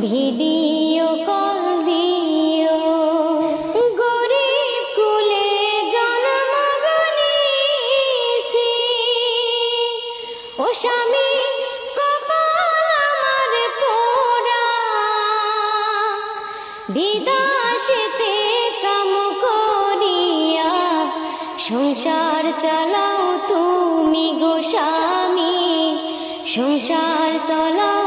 Video call দিও। গরিব কুলে জন্ম নিয়েছি, ও স্বামী কপাল আমার পোড়া, বিদেশেতে কাম করিয়া সংসার চালাও তুমি গো স্বামী, সংসার চালাও